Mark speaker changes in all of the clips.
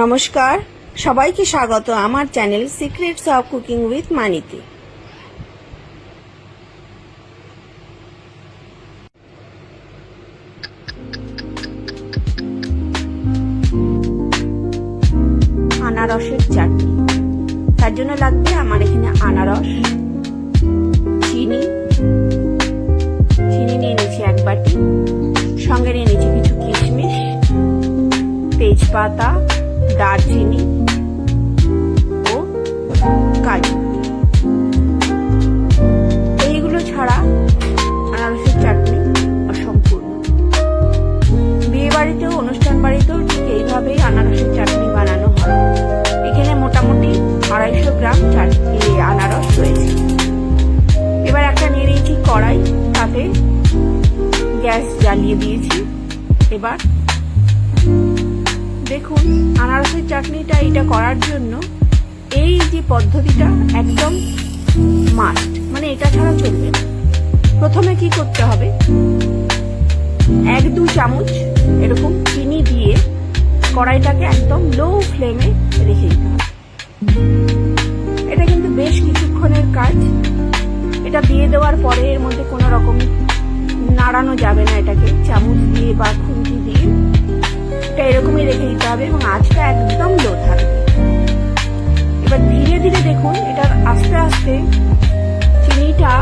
Speaker 1: নমস্কার, সবাইকে স্বাগত আমার channel secrets of cooking with মানিতে। আনারসের চাটনি, তার জন্য লাগবে আমার এখানে আনারস, চিনি নিয়ে নিয়েছি 1 বাটি, সঙ্গে নিয়ে নিয়েছি কিছু কিশমিশ, তেজপাতা, দারচিনি ও কাজু। এইগুলো ছাড়া আনারসের চাটনি অসম্পূর্ণ। বিয়ে বাড়িতেও, অনুষ্ঠান বাড়িতেও ঠিক এইভাবেই আনারসের চাটনি বানানো হয়। এখানে মোটামুটি 250 গ্রাম আনারস রয়েছে। এবার একটা নিয়ে নিয়েছি কড়াই, তাতে গ্যাস জ্বালিয়ে দিয়েছি। এবার দেখুন, আনারসের চাটনিটা এটা করার জন্য এই যে পদ্ধতিটা একদম মাস্ট, মানে এটা ছাড়া চলবে না। প্রথমে কি করতে হবে, 1-2 চামচ এরকম চিনি দিয়ে কড়াইটাকে একদম লো ফ্লেমে রেখে দিতে হবে। এটা কিন্তু বেশ কিছুক্ষণের কাজ। এটা দিয়ে দেওয়ার পরে এর মধ্যে কোনো রকম নাড়ানো যাবে না, এটাকে চামচ দিয়ে বা খুন্তি দিয়ে এটা এরকমই রেখে দিতে হবে এবং আঁচটা একদম লো থাকবে। এবার ধীরে ধীরে দেখুন, এটার আস্তে আস্তে চিনিটা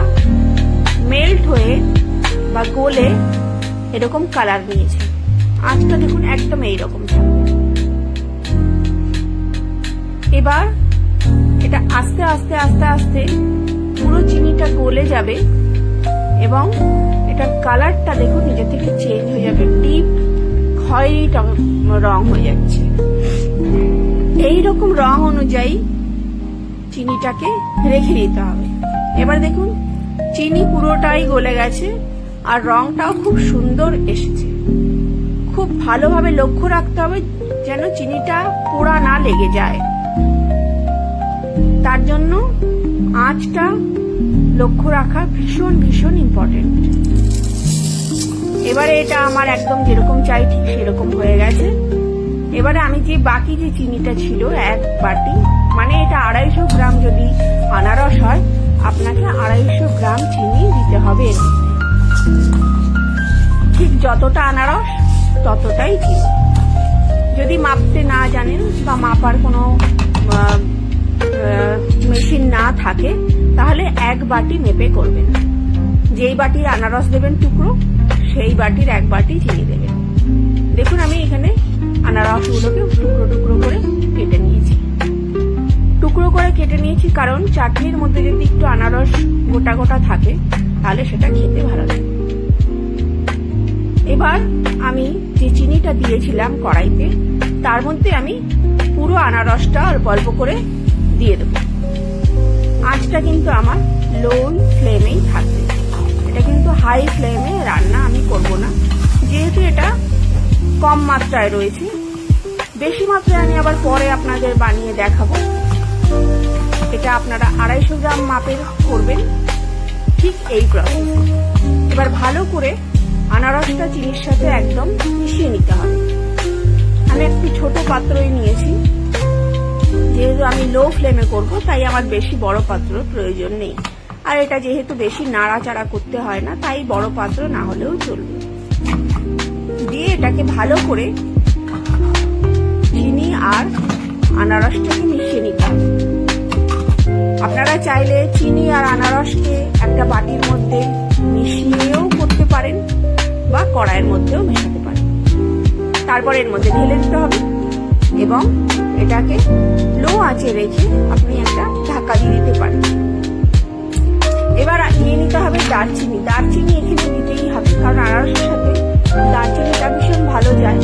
Speaker 1: মেল্ট হয়ে বা গলে এরকম কালার নিয়েছে। আঁচটা দেখুন একদম এইরকম থাকবে। এবার এটা আস্তে আস্তে আস্তে আস্তে পুরো চিনিটা গলে যাবে এবং এটার কালারটা দেখুন নিজে থেকে চেঞ্জ হয়ে যাবে, ডিপ খয়েরি রং হয়ে যাচ্ছে। এইরকম রং অনুযায়ী চিনিটাকে রেখে দিতে হবে। এবার দেখুন, চিনি পুরোটাই গলে গেছে আর রংটাও খুব সুন্দর এসেছে। খুব ভালোভাবে লক্ষ্য রাখতে হবে যেন চিনিটা পোড়া না লেগে যায়। তার জন্য আঁচটা লক্ষ্য রাখা ভীষণ ভীষণ ইম্পর্টেন্ট। এবারে এটা আমার একদম যেরকম চাই ঠিক সেরকম হয়ে গেছে। এবারে আমি যে বাকি যে চিনিটা ছিল 1 বাটি, মানে এটা 250 গ্রাম যদি আনারস হয়, আপনাকে 250 গ্রাম চিনি দিতে হবে। ঠিক যতটা আনারস ততটাই চিনি। যদি মাপতে না জানেন বা মাপার কোনো মেশিন না থাকে, তাহলে 1 বাটি মেপে করবেন। যেই বাটির আনারস দেবেন টুকরো, সেই বাটির 1 বাটি চিনি দেবেন। দেখুন, আমি এখানে আনারসগুলোকে টুকরো টুকরো করে কেটে নিয়েছি। টুকরো করে কেটে নিয়েছি কারণ চাটনির মধ্যে যদি একটু আনারস গোটা গোটা থাকে তাহলে সেটা খেতে ভালো লাগে। এবার আমি যে চিনিটা দিয়েছিলাম কড়াইতে, তার মধ্যে আমি পুরো আনারসটা অল্প অল্প করে দিয়ে দেবো। আঁচটা কিন্তু আমার লো ফ্লেমেই থাকবে। এটা কিন্তু হাই ফ্লেমে রান্না আমি করব না, যেহেতু এটা কম মাত্রায় রয়েছে। বেশি মাত্রায় আমি আবার পরে আপনাদের বানিয়ে দেখাবো। এটা আপনারা 250 গ্রাম মাপের করবেন, ঠিক এই প্রসেস। এবার ভালো করে আনারসটা চিনির সাথে একদম মিশিয়ে নিতে হবে। আমি একটু ছোট পাত্রই নিয়েছি, যেহেতু আমি লো ফ্লেমে করব, তাই আমার বেশি বড় পাত্র প্রয়োজন নেই। আর এটা যেহেতু বেশি নাড়াচাড়া করতে হয় না, তাই বড় পাত্র না হলেও চলবে। দিয়ে এটাকে ভালো করে চিনি আর আনারসটাকে মিশিয়ে নিতে হবে। আপনারা চাইলে চিনি আর আনারসকে একটা বাটির মধ্যে মিশিয়েও করতে পারেন বা কড়াইয়ের মধ্যেও মেশাতে পারেন। তারপর এর মধ্যে ঢেলে দিতে হবে এবং এটাকে লো আঁচে রেখে আপনি একটা ঢাকা দিয়ে দিতে পারেন। এবার নিয়ে নিতে হবে দারচিনি। দারচিনি এখানে দিতেই হবে, কারণ আনারসের সাথে দারচিনিটা ভীষণ ভালো যায়।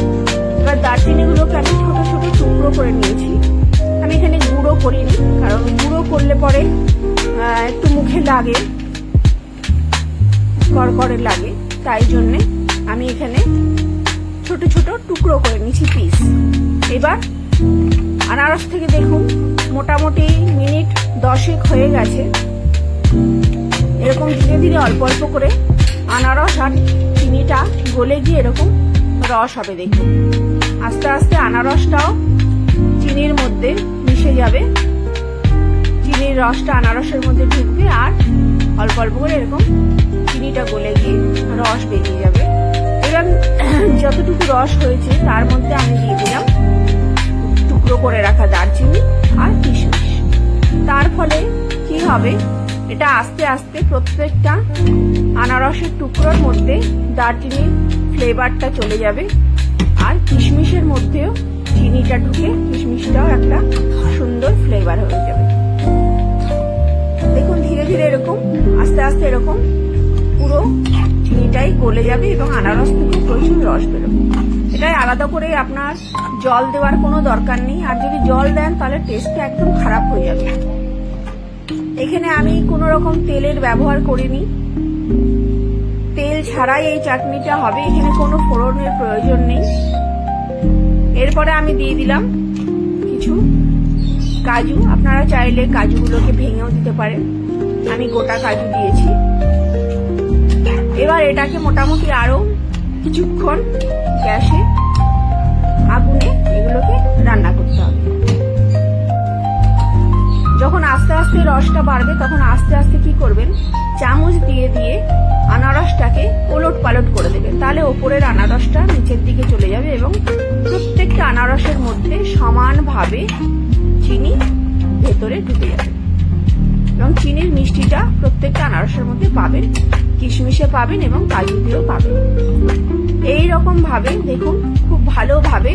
Speaker 1: এবার দারচিনিগুলোকে আমি ছোট ছোট টুকরো করে নিয়েছি। আমি এখানে গুঁড়ো করিনি, কারণ গুঁড়ো করলে পরে একটু মুখে লাগে, করকরে লাগে। তাই জন্যে আমি এখানে ছোট ছোট টুকরো করে নিয়েছি পিস। এবার আনারস থেকে দেখুন মোটামুটি মিনিট 10 হয়ে গেছে। এরকম ধীরে ধীরে অল্প অল্প করে আনারস আর চিনিটা গলে গিয়ে এরকম রস হবে। দেখুন, আস্তে আস্তে আনারসটাও মধ্যে মিশে যাবে, চিনির রসটা আনারসের মধ্যে ঢুকবে আর অল্প অল্প করে এরকম চিনিটা গলে গিয়ে রস বেরিয়ে যাবে। এবার যতটুকু রস হয়েছে তার মধ্যে আমি দিয়ে দিলাম টুকরো করে রাখা দারচিনি আর কিশমিশ। তার ফলে কি হবে, এটা আস্তে আস্তে প্রত্যেকটা আনারসের টুকরোর মধ্যে দারচিনির ফ্লেভারটা চলে যাবে আর কিশমিশের মধ্যেও চিনিটা ঢুকে কিশমিশটাও একটা সুন্দর ফ্লেভার হয়ে যাবে। দেখুন ধীরে ধীরে এরকম আস্তে আস্তে এরকম পুরো চিনিটাই গলে যাবে এবং আনারস থেকে প্রচুর রস বেরোবে। এটাই আলাদা করে আপনার জল দেওয়ার কোনো দরকার নেই, আর যদি জল দেন তাহলে টেস্টটা একদম খারাপ হয়ে যাবে। এখানে আমি কোনো রকম তেলের ব্যবহার করিনি, তেল ছাড়াই এই চাটনিটা হবে, এখানে কোনো ফোড়নের প্রয়োজন নেই। এরপরে আমি দিয়ে দিলাম কিছু কাজু, আপনারা চাইলে কাজুগুলোকে ভেঙেও দিতে পারেন, আমি গোটা কাজু দিয়েছি। এবার এটাকে মোটামুটি আরো কিছুক্ষণ গ্যাসে আগুনে এগুলোকে রান্না করতে হবে। যখন আস্তে আস্তে রসটা বাড়বে তখন আস্তে আস্তে কি করবেন, চামচ দিয়ে দিয়ে আনারসটাকে ওলট পালট করে দেবেন, তাহলে ওপরের আনারসটা নিচের দিকে চলে যাবে এবং প্রত্যেকটা আনারসের মধ্যে সমানভাবে চিনি ভেতরে ঢুকে যাবে এবং চিনির মিষ্টিটা প্রত্যেকটা আনারসের মধ্যে পাবেন, কিশমিশে পাবেন এবং কাজু দিয়েও পাবেন। এইরকম ভাবে দেখুন খুব ভালোভাবে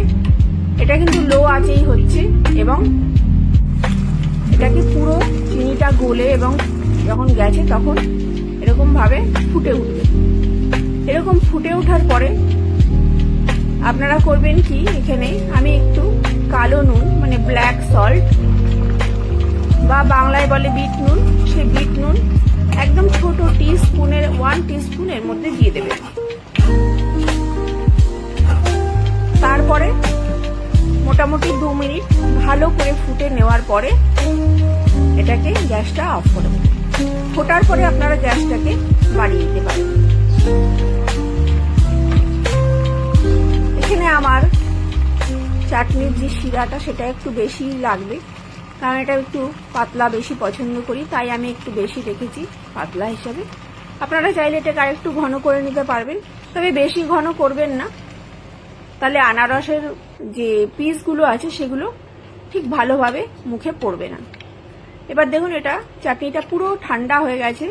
Speaker 1: এটা কিন্তু লো আঁচেই হচ্ছে এবং এটাকে পুরো চিনিটা গলে এবং যখন গেছে তখন এরকম ভাবে ফুটে উঠবে। এরকম ফুটে ওঠার পরে আপনারা করবেন কি, এখানে আমি একটু কালো নুন মানে ব্ল্যাক সল্ট বা বাংলায় বলে বিট নুন, সেই বিট নুন একদম ছোট টিস্পুনের 1 টিস্পুন এর মধ্যে দিয়ে দেবেন। তারপরে মোটামুটি 2 মিনিট ভালো করে ফুটে নেওয়ার পরে এটাকে গ্যাসটা অফ করবেন। ফোটার পরে আপনারা গ্যাসটাকে বাড়িয়ে দিতে পারেন। এখানে আমার চাটনির যে শিরাটা সেটা একটু বেশি লাগবে, কারণ এটা একটু পাতলা বেশি পছন্দ করি, তাই আমি একটু বেশি রেখেছি পাতলা হিসাবে। আপনারা চাইলে এটাকে আর একটু ঘন করে নিতে পারবেন, তবে বেশি ঘন করবেন না, তাহলে আনারসের যে পিসগুলো আছে সেগুলো ঠিক ভালোভাবে মুখে পড়বে না। এবার দেখুন এটা চাটনিটা পুরো ঠান্ডা হয়ে গেছে।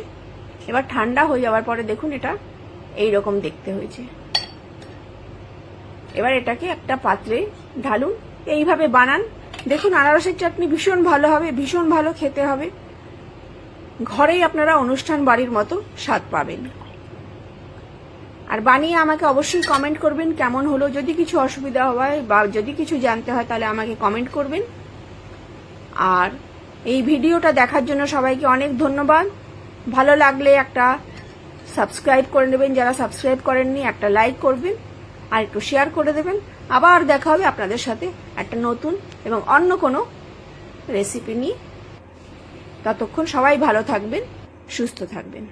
Speaker 1: এবার ঠান্ডা হয়ে যাওয়ার পরে দেখুন এটা এইরকম দেখতে হয়েছে। এবার এটাকে একটা পাত্রে ঢালুন, এইভাবে বানান। দেখুন আনারসের চাটনি ভীষণ ভালো হবে, ভীষণ ভালো খেতে হবে, ঘরেই আপনারা অনুষ্ঠান বাড়ির মতো স্বাদ পাবেন। আর বানিয়ে আমাকে অবশ্যই কমেন্ট করবেন কেমন হলো। যদি কিছু অসুবিধা হয় বা যদি কিছু জানতে হয় তাহলে আমাকে কমেন্ট করবেন। আর এই ভিডিওটা দেখার জন্য সবাইকে অনেক ধন্যবাদ। ভালো লাগলে একটা সাবস্ক্রাইব করে নেবেন, যারা সাবস্ক্রাইব করেননি একটা লাইক করবেন আর একটু শেয়ার করে দেবেন। আবার দেখা হবে আপনাদের সাথে একটা নতুন এবং অন্য কোনো রেসিপি নিয়ে। ততক্ষণ সবাই ভালো থাকবেন, সুস্থ থাকবেন।